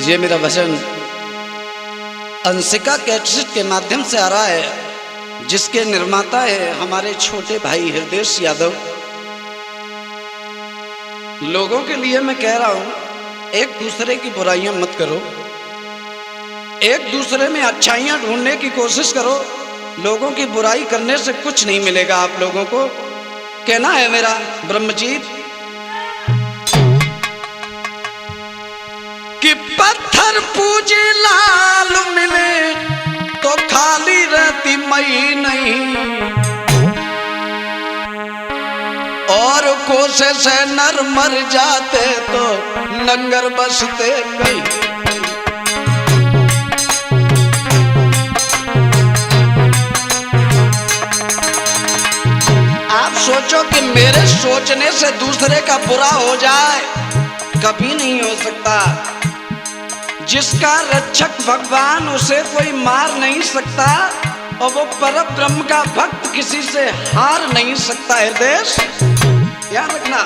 ये मेरा भजन अंशिका कैसेट के माध्यम से आ रहा है, जिसके निर्माता है हमारे छोटे भाई हृदय यादव। लोगों के लिए मैं कह रहा हूं, एक दूसरे की बुराइयां मत करो, एक दूसरे में अच्छाइयां ढूंढने की कोशिश करो। लोगों की बुराई करने से कुछ नहीं मिलेगा आप लोगों को। कहना है मेरा ब्रह्मजीत कि पत्थर पूजे लाल मिले तो खाली रहती मई नहीं, और कोसे से नर मर जाते तो नंगर बसते कई। आप सोचो कि मेरे सोचने से दूसरे का बुरा हो जाए, कभी नहीं हो सकता। जिसका रक्षक भगवान, उसे कोई मार नहीं सकता, और वो परम ब्रह्म का भक्त किसी से हार नहीं सकता। हृदय ध्यान रखना।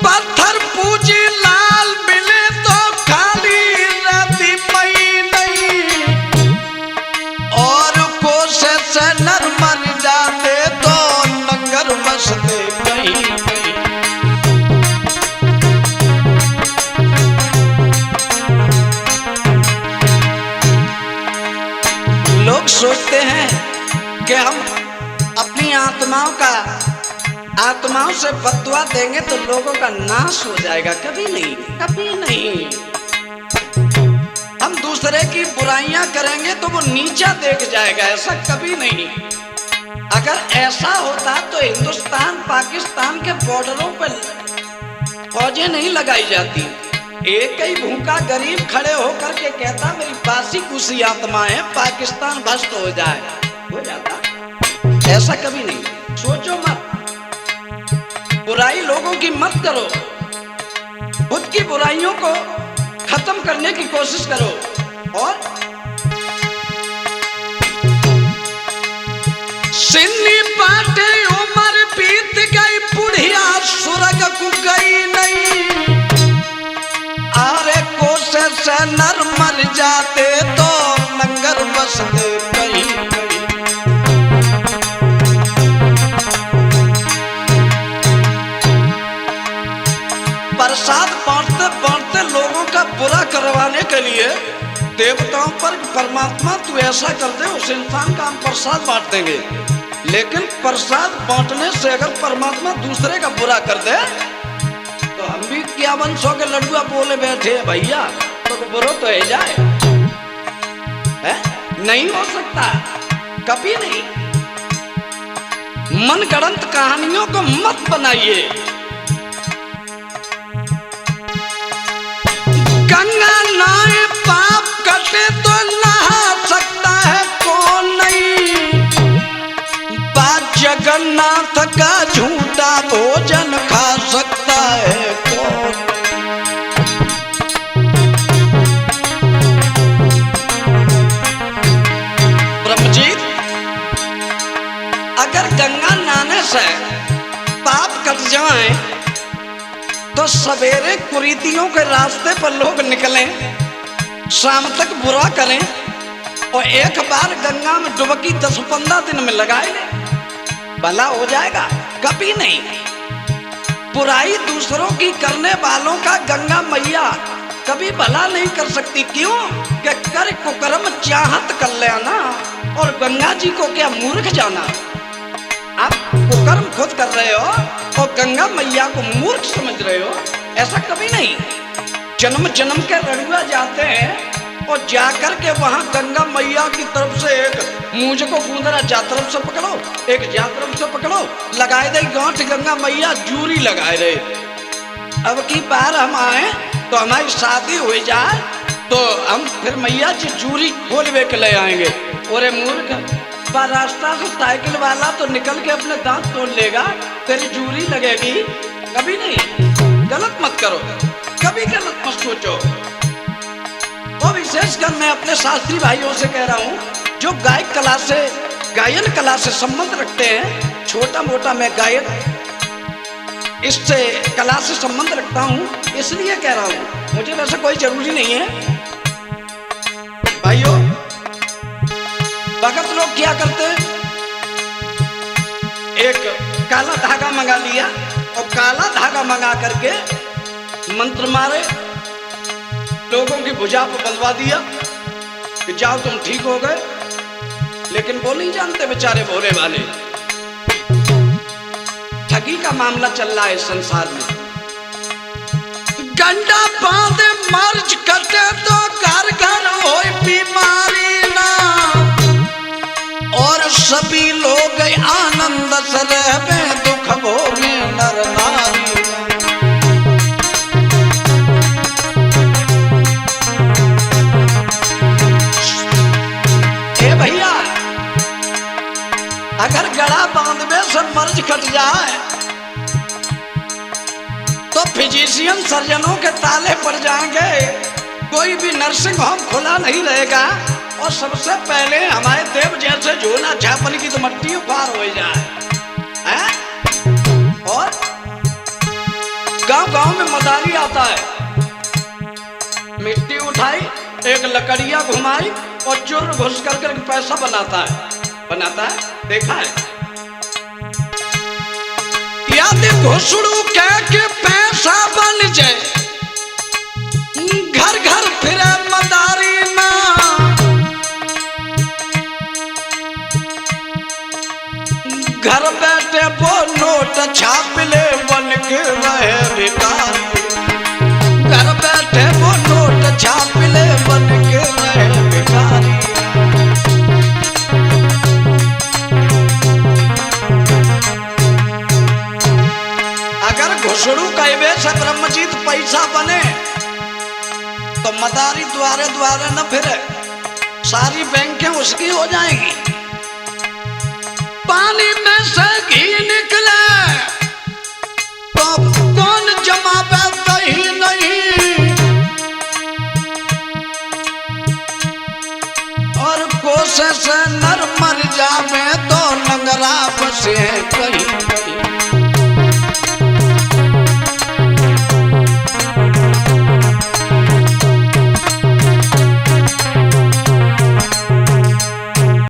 पत्थर पूजे लाल मिले तो खाली रहती मई नहीं, और कोसे से नर मर जाते तो नंगर बसते कहीं। लोग सोचते हैं कि हम अपनी आत्माओं से बददुआ देंगे तो लोगों का नाश हो जाएगा। कभी नहीं, कभी नहीं। हम दूसरे की बुराइयां करेंगे तो वो नीचा देख जाएगा, ऐसा कभी नहीं। अगर ऐसा होता तो हिंदुस्तान पाकिस्तान के बॉर्डरों पर फौजें नहीं लगाई जाती। एक ही भूखा गरीब खड़े होकर के कहता मेरी बासी कुसी आत्मा है, पाकिस्तान भ्रष्ट हो जाए, हो जाता। ऐसा कभी नहीं। सोचो मत, बुराई लोगों की मत करो, खुद की बुराइयों को खत्म करने की कोशिश करो। और सिन्नी पाटे उमर बीत गई, बुढ़िया सुरग को गई नहीं, आरे कोसे से नर मर जाते तो नंगर बसते कहीं कहीं। प्रसाद बांटते बांटते लोगों का बुरा करवाने के लिए देवताओं पर परमात्मा तू ऐसा कर दे, उस इंसान का हम प्रसाद बांट देंगे। लेकिन प्रसाद बांटने से अगर परमात्मा दूसरे का बुरा कर दे तो हम भी क्या बंसों के लड़ुआ बोले बैठे भैया, तो बुरा तो है जाए है? नहीं हो सकता, कभी नहीं। मनगढ़ंत कहानियों को मत बनाइए। गंगा नहाए पाप कटे तो नहा सकता है कौन नहीं, बात जगन्नाथ का झूठा भोजन खा सकता है कौन। ब्रह्मजीत, अगर गंगा नहाने से पाप कट जाए तो सवेरे कुरीतियों के रास्ते पर लोग निकलें, शाम तक बुरा करें, और एक बार गंगा में डुबकी 10-15 दिन में लगाए ले, भला हो जाएगा? कभी नहीं। बुराई दूसरों की करने वालों का गंगा मैया कभी भला नहीं कर सकती। क्यों? कि कर कुकर्म चाहत कर लेना, और गंगा जी को क्या मूर्ख जाना। आप कुकर्म खुद कर रहे हो और गंगा मैया को मूर्ख समझ रहे हो, ऐसा कभी नहीं। जन्म जन्म के रड़ुआ जाते हैं और जाकर के वहां गंगा मैया की तरफ से एक मुंह को गूंदरा जा तरफ से पकड़ो, एक जा तरफ से पकड़ो, लगाए दे गांठ गंगा मैया जूरी लगाए रहे। अब की बार हम आए तो हमारी शादी हो जाए तो हम फिर मैया जी जूरी खोलवे के ले आएंगे। और मूर्ख, रास्ता से साइकिल वाला तो निकल के अपने दांत तोड़ लेगा, तेरी जूरी लगेगी। कभी नहीं। गलत मत करो, कभी गलत मत सोचो। और विशेषकर मैं अपने शास्त्री भाइयों से कह रहा हूँ जो गायक कला से, गायन कला से संबंध रखते हैं। छोटा मोटा मैं गायक इससे कला से संबंध रखता हूं इसलिए कह रहा हूं, मुझे वैसे कोई जरूरी नहीं है। भाइयों, भगत लोग क्या करते, एक काला धागा मंगा लिया और काला धागा मंगा करके मंत्र मारे, लोगों की भुजा पर बंधवा दिया कि जाओ तुम ठीक हो गए। लेकिन वो नहीं जानते बेचारे भोले वाले, ठगी का मामला चल रहा है संसार में। गंडा बांधे मर्ज कटे तो घर घर हो बीमारी ना, और सभी लोग आनंद से रहवे दुख भोगे नर नारी। ए भैया, अगर गड़ा बांधवे से मर्ज कट जाए तो फिजिशियन सर्जनों के ताले पड़ जाएंगे, कोई भी नर्सिंग होम खुला नहीं रहेगा, और सबसे पहले हमारे देव जैसे झोला झापन की तो मट्टी पार हो जाए है? और गांव गांव में मदारी आता है, मिट्टी उठाई, एक लकड़िया घुमाई और चुर घुस करके पैसा बनाता है, देखा है? यदि घुसड़ू कह के पैसा बन जाए, घर घर फिरे मदारी ना, घर बैठे वो नोट छाप ले बन के रहे भिखारी। घर बैठे वो नोट छाप ले बन के रहे भिखारी। अगर घुसड़ू कहवे से ब्रह्मजीत पैसा बने तो मदारी द्वारे द्वारे न फिरे, सारी बैंकें उसकी हो जाएंगी। पानी में से घी निकले तो कौन जमावे दही नहीं, और कोसे से नर मर जावे तो लंगरा बसे कहीं।